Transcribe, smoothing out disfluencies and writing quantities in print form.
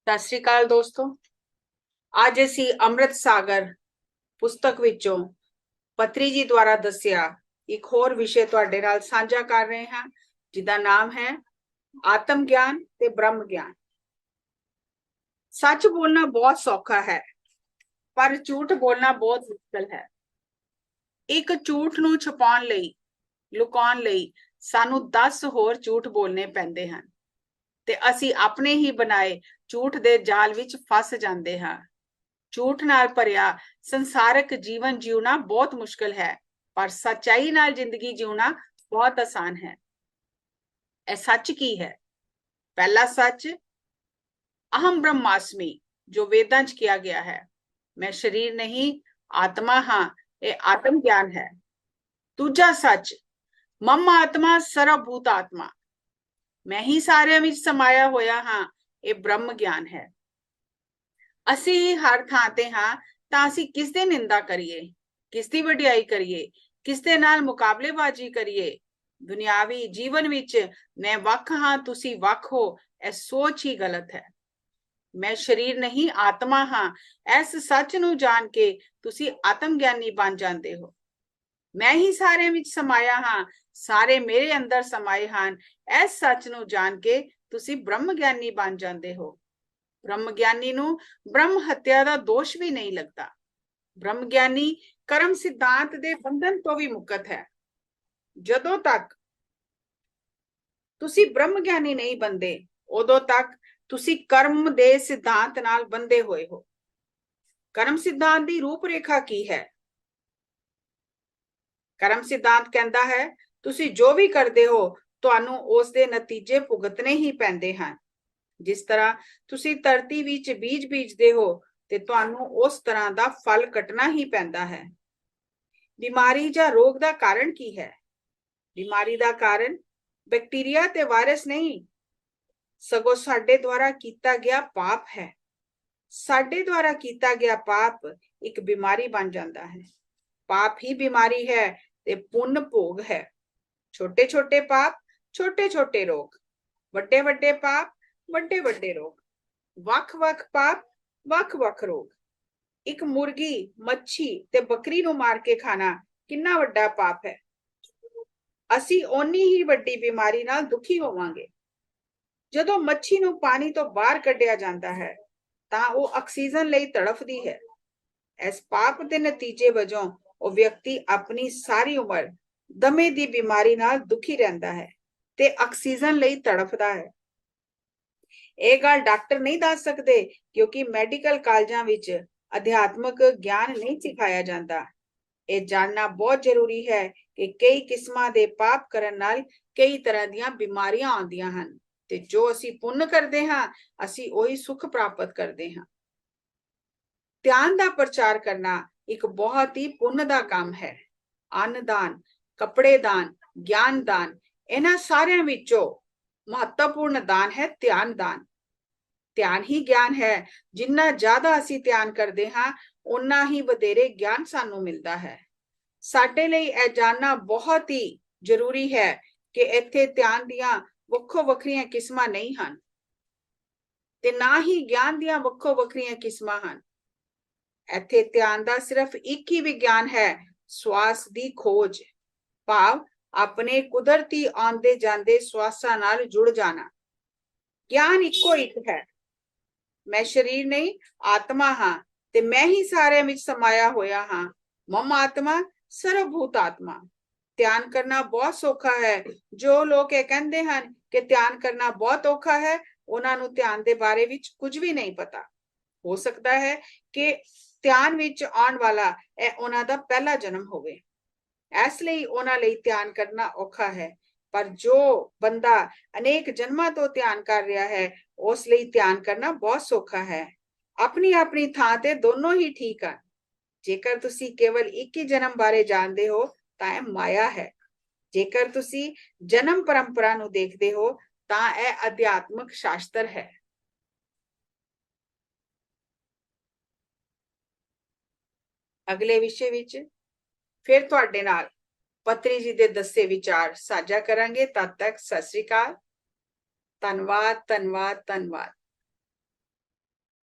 ਸਤਿ ਸ਼੍ਰੀ ਅਕਾਲ ਦੋਸਤੋ। ਅੱਜ ਅਸੀਂ ਅੰਮ੍ਰਿਤ ਸਾਗਰ ਪੁਸਤਕ ਵਿੱਚੋਂ ਪਤਰੀ ਜੀ ਦੁਆਰਾ ਦੱਸਿਆ ਇੱਕ ਹੋਰ ਵਿਸ਼ੇ ਤੁਹਾਡੇ ਨਾਲ ਸਾਂਝਾ ਕਰ ਰਹੇ ਹਾਂ, ਜਿਹਦਾ ਨਾਮ ਹੈ ਆਤਮ ਗਿਆਨ ਤੇ ਬ੍ਰਹਮ ਗਿਆਨ। ਸੱਚ ਬੋਲਣਾ ਬਹੁਤ ਸੌਖਾ ਹੈ, ਪਰ ਝੂਠ ਬੋਲਣਾ ਬਹੁਤ ਮੁਸ਼ਕਲ ਹੈ। ਇੱਕ ਝੂਠ ਨੂੰ ਛੁਪਾਉਣ ਲਈ, ਲੁਕਾਉਣ ਲਈ ਸਾਨੂੰ 10 ਹੋਰ ਝੂਠ ਬੋਲਣੇ ਪੈਂਦੇ ਹਨ ਤੇ ਅਸੀਂ ਆਪਣੇ ਹੀ ਬਣਾਏ ਝੂਠ ਦੇ ਜਾਲ ਵਿੱਚ ਫਸ ਜਾਂਦੇ ਹਾਂ। ਝੂਠ ਨਾਲ ਭਰਿਆ ਸੰਸਾਰਿਕ ਜੀਵਨ ਜਿਉਣਾ ਬਹੁਤ ਮੁਸ਼ਕਲ ਹੈ, ਪਰ ਸੱਚਾਈ ਨਾਲ ਜ਼ਿੰਦਗੀ ਜਿਉਣਾ ਬਹੁਤ ਆਸਾਨ ਹੈ। ਇਹ ਸੱਚ ਕੀ ਹੈ? ਪਹਿਲਾ ਸੱਚ ਅਹਮ ਬ੍ਰਹਮਾਸਮੀ, ਜੋ ਵੇਦਾਂ 'ਚ ਕਿਹਾ ਗਿਆ ਹੈ। ਮੈਂ ਸਰੀਰ ਨਹੀਂ, ਆਤਮਾ ਹਾਂ, ਇਹ ਆਤਮ ਗਿਆਨ ਹੈ। ਦੂਜਾ ਸੱਚ ਮਮ ਆਤਮਾ ਸਰਵਭੂਤ ਆਤਮਾ, ਮੈਂ ਹੀ ਸਾਰਿਆਂ ਵਿੱਚ ਸਮਾਇਆ ਹੋਇਆ ਹਾਂ, ਇਹ ਬ੍ਰਹਮ ਗਿਆਨ ਹੈ। ਅਸੀਂ ਹੀ ਹਰ ਥਾਂ ਤੇ ਹਾਂ, ਤਾਂ ਅਸੀਂ ਕਿਸ ਦੀ ਨਿੰਦਾ ਕਰੀਏ, ਕਿਸ ਦੀ ਵਡਿਆਈ ਕਰੀਏ, ਕਿਸ ਦੇ ਨਾਲ ਮੁਕਾਬਲੇਬਾਜ਼ੀ ਕਰੀਏ? ਦੁਨਿਆਵੀ ਜੀਵਨ ਵਿੱਚ ਮੈਂ ਵੱਖ ਹਾਂ, ਤੁਸੀਂ ਵੱਖ ਹੋ, ਇਹ ਸੋਚ ਹੀ ਗਲਤ ਹੈ। ਮੈਂ ਸਰੀਰ ਨਹੀਂ, ਆਤਮਾ ਹਾਂ, ਇਸ ਸੱਚ ਨੂੰ ਜਾਣ ਕੇ ਤੁਸੀਂ ਆਤਮ ਗਿਆਨੀ ਬਣ ਜਾਂਦੇ ਹੋ। ਮੈਂ ਹੀ ਸਾਰਿਆਂ ਵਿੱਚ ਸਮਾਇਆ ਹਾਂ, ਸਾਰੇ ਮੇਰੇ ਅੰਦਰ ਸਮਾਏ ਹਨ, ਇਸ ਸੱਚ ਨੂੰ ਜਾਣ ਕੇ ਤੁਸੀਂ ਬ੍ਰਹਮ ਗਿਆਨੀ ਬਣ ਜਾਂਦੇ ਹੋ। ਬ੍ਰਹਮ ਗਿਆਨੀ ਨੂੰ ਬ੍ਰਹਮ ਹੱਤਿਆ ਦਾ ਦੋਸ਼ ਵੀ ਨਹੀਂ ਲੱਗਦਾ। ਬ੍ਰਹਮ ਗਿਆਨੀ ਕਰਮ ਸਿਧਾਂਤ ਦੇ ਬੰਧਨ ਤੋਂ ਵੀ ਮੁਕਤ ਹੈ। ਜਦੋਂ ਤੱਕ ਤੁਸੀਂ ਬ੍ਰਹਮ ਗਿਆਨੀ ਨਹੀਂ ਬੰਦੇ, ਉਦੋਂ ਤੱਕ ਤੁਸੀਂ ਕਰਮ ਦੇ ਸਿਧਾਂਤ ਨਾਲ ਬੰਧੇ ਹੋਏ ਹੋ। ਕਰਮ ਸਿਧਾਂਤ ਦੀ ਰੂਪਰੇਖਾ ਕੀ ਹੈ? ਕਰਮ ਸਿਧਾਂਤ ਕਹਿੰਦਾ ਹੈ ਤੁਸੀਂ ਜੋ ਵੀ ਕਰਦੇ ਹੋ, ਤੁਹਾਨੂੰ ਉਸ ਦੇ ਨਤੀਜੇ ਭੁਗਤਣੇ ਹੀ ਪੈਂਦੇ ਹਨ। ਜਿਸ ਤਰ੍ਹਾਂ ਤੁਸੀਂ ਧਰਤੀ ਵਿੱਚ ਬੀਜ ਬੀਜਦੇ ਹੋ ਤੇ ਤੁਹਾਨੂੰ ਉਸ ਤਰ੍ਹਾਂ ਦਾ ਫਲ ਕੱਟਣਾ ਹੀ ਪੈਂਦਾ ਹੈ। ਬਿਮਾਰੀ ਜਾਂ ਰੋਗ ਦਾ ਕਾਰਨ ਕੀ ਹੈ? ਬਿਮਾਰੀ ਦਾ ਕਾਰਨ ਬੈਕਟੀਰੀਆ ਤੇ ਵਾਇਰਸ ਨਹੀਂ, ਸਗੋਂ ਸਾਡੇ ਦੁਆਰਾ ਕੀਤਾ ਗਿਆ ਪਾਪ ਹੈ। ਸਾਡੇ ਦੁਆਰਾ ਕੀਤਾ ਗਿਆ ਪਾਪ ਇੱਕ ਬਿਮਾਰੀ ਬਣ ਜਾਂਦਾ ਹੈ। ਪਾਪ ਹੀ ਬਿਮਾਰੀ ਹੈ ਤੇ ਪੁੰਨ ਭੋਗ ਹੈ। ਛੋਟੇ ਛੋਟੇ ਪਾਪ, ਛੋਟੇ ਛੋਟੇ ਰੋਗ, ਵੱਡੇ ਵੱਡੇ ਪਾਪ, ਵੱਡੇ ਵੱਡੇ ਰੋਗ, ਵੱਖ ਵੱਖ ਪਾਪ, ਵੱਖ ਵੱਖ ਰੋਗ। ਇੱਕ ਮੁਰਗੀ, ਮੱਛੀ ਤੇ ਬੱਕਰੀ ਨੂੰ ਮਾਰ ਕੇ ਖਾਣਾ ਕਿੰਨਾ ਵੱਡਾ ਪਾਪ ਹੈ। ਅਸੀਂ ਓਨੀ ਹੀ ਵੱਡੀ ਬਿਮਾਰੀ ਨਾਲ ਦੁਖੀ ਹੋਵਾਂਗੇ। ਜਦੋਂ ਮੱਛੀ ਨੂੰ ਪਾਣੀ ਤੋਂ ਬਾਹਰ ਕੱਢਿਆ ਜਾਂਦਾ ਹੈ ਤਾਂ ਉਹ ਆਕਸੀਜਨ ਲਈ ਤੜਫਦੀ ਹੈ। ਇਸ ਪਾਪ ਦੇ ਨਤੀਜੇ ਵਜੋਂ ਉਹ ਵਿਅਕਤੀ ਆਪਣੀ ਸਾਰੀ ਉਮਰ ਦਮੇ ਦੀ ਬਿਮਾਰੀ ਨਾਲ ਦੁਖੀ ਰਹਿੰਦਾ ਹੈ ਤੇ ਆਕਸੀਜਨ ਲਈ ਤੜਫਦਾ ਹੈ। ਇਹ ਗੱਲ ਡਾਕਟਰ ਨਹੀਂ ਦੱਸ ਸਕਦੇ, ਕਿਉਂਕਿ ਮੈਡੀਕਲ ਕਾਲਜਾਂ ਵਿੱਚ ਅਧਿਆਤਮਕ ਗਿਆਨ ਨਹੀਂ ਸਿਖਾਇਆ ਜਾਂਦਾ। ਇਹ ਜਾਣਨਾ ਬਹੁਤ ਜ਼ਰੂਰੀ ਹੈ ਕਿ ਕਈ ਕਿਸਮਾਂ ਦੇ ਪਾਪ ਕਰਨ ਨਾਲ ਕਈ ਤਰ੍ਹਾਂ ਦੀਆਂ ਬਿਮਾਰੀਆਂ ਆਉਂਦੀਆਂ ਹਨ ਤੇ ਜੋ ਅਸੀਂ ਪੁੰਨ ਕਰਦੇ ਹਾਂ, ਅਸੀਂ ਉਹੀ ਸੁੱਖ ਪ੍ਰਾਪਤ ਕਰਦੇ ਹਾਂ। ਧਿਆਨ ਦਾ ਪ੍ਰਚਾਰ ਕਰਨਾ ਇੱਕ ਬਹੁਤ ਹੀ ਪੁੰਨ ਦਾ ਕੰਮ ਹੈ। ਅੰਨਦਾਨ, ਕੱਪੜੇ ਦਾਨ, ਗਿਆਨ ਦਾਨ, ਇਹਨਾਂ ਸਾਰਿਆਂ ਵਿੱਚੋਂ ਮਹੱਤਵਪੂਰਨ ਦਾਨ ਹੈ ਧਿਆਨ ਦਾਨ। ਧਿਆਨ ਹੀ ਗਿਆਨ ਹੈ। ਜਿੰਨਾ ਜ਼ਿਆਦਾ ਅਸੀਂ ਧਿਆਨ ਕਰਦੇ ਹਾਂ, ਉਨਾ ਹੀ ਵਧੇਰੇ ਗਿਆਨ ਸਾਨੂੰ ਮਿਲਦਾ ਹੈ। ਸਾਡੇ ਲਈ ਇਹ ਜਾਣਨਾ ਬਹੁਤ ਹੀ ਜ਼ਰੂਰੀ ਹੈ ਕਿ ਇੱਥੇ ਧਿਆਨ ਦੀਆਂ ਵੱਖੋ ਵੱਖਰੀਆਂ ਕਿਸਮਾਂ ਨਹੀਂ ਹਨ ਤੇ ਨਾ ਹੀ ਗਿਆਨ ਦੀਆਂ ਵੱਖੋ ਵੱਖਰੀਆਂ ਕਿਸਮਾਂ ਹਨ। ਇੱਥੇ ਧਿਆਨ ਦਾ ਸਿਰਫ ਇੱਕ ਹੀ ਵਿਗਿਆਨ ਹੈ, ਸਵਾਸ ਦੀ ਖੋਜ, ਭਾਵ ਆਪਣੇ ਕੁਦਰਤੀ ਆਉਂਦੇ ਜਾਂਦੇ ਸਵਾਸਾਂ ਨਾਲ ਜੁੜ ਜਾਣਾ। ਗਿਆਨ ਇੱਕੋ ਇੱਕ ਹੈ। ਮੈਂ ਸਰੀਰ ਨਹੀਂ, ਆਤਮਾ ਹਾਂ ਤੇ ਮੈਂ ਹੀ ਸਾਰਿਆਂ ਵਿੱਚ ਸਮਾਇਆ ਹੋਇਆ ਹਾਂ। ਮਮ ਆਤਮਾ ਸਰਵਭੂਤ ਆਤਮਾ। ਧਿਆਨ ਕਰਨਾ ਬਹੁਤ ਸੌਖਾ ਹੈ। ਜੋ ਲੋਕ ਇਹ ਕਹਿੰਦੇ ਹਨ ਕਿ ਧਿਆਨ ਕਰਨਾ ਬਹੁਤ ਔਖਾ ਹੈ, ਉਹਨਾਂ ਨੂੰ ਧਿਆਨ ਦੇ ਬਾਰੇ ਵਿੱਚ ਕੁਝ ਵੀ ਨਹੀਂ ਪਤਾ। ਹੋ ਸਕਦਾ ਹੈ ਕਿ ਧਿਆਨ ਵਿੱਚ ਆਉਣ ਵਾਲਾ ਇਹ ਉਹਨਾਂ ਦਾ ਪਹਿਲਾ ਜਨਮ ਹੋਵੇ, ਇਸ ਲਈ ਉਹਨਾਂ ਲਈ ਧਿਆਨ ਕਰਨਾ ਔਖਾ ਹੈ। ਪਰ ਜੋ ਬੰਦਾ ਅਨੇਕ ਜਨਮਾਂ ਤੋਂ ਧਿਆਨ ਕਰ ਰਿਹਾ ਹੈ, ਉਸ ਲਈ ਧਿਆਨ ਕਰਨਾ ਬਹੁਤ ਸੌਖਾ ਹੈ। ਆਪਣੀ ਆਪਣੀ ਥਾਂ ਤੇ ਦੋਨੋਂ ਹੀ ਠੀਕ ਹਨ। ਜੇਕਰ ਤੁਸੀਂ ਕੇਵਲ ਇੱਕ ਹੀ ਜਨਮ ਬਾਰੇ ਜਾਣਦੇ ਹੋ ਤਾਂ ਇਹ ਮਾਇਆ ਹੈ। ਜੇਕਰ ਤੁਸੀਂ ਜਨਮ ਪਰੰਪਰਾ ਨੂੰ ਦੇਖਦੇ ਹੋ ਤਾਂ ਇਹ ਅਧਿਆਤਮਕ ਸ਼ਾਸਤਰ ਹੈ। ਅਗਲੇ ਵਿਸ਼ੇ ਵਿੱਚ ਫਿਰ ਤੁਹਾਡੇ ਨਾਲ ਪਤਰੀ ਜੀ ਦੇ ਦੱਸੇ ਵਿਚਾਰ ਸਾਂਝਾ ਕਰਾਂਗੇ। ਤਦ ਤੱਕ ਸਤਿ ਸ੍ਰੀ ਅਕਾਲ। ਧੰਨਵਾਦ, ਧੰਨਵਾਦ, ਧੰਨਵਾਦ।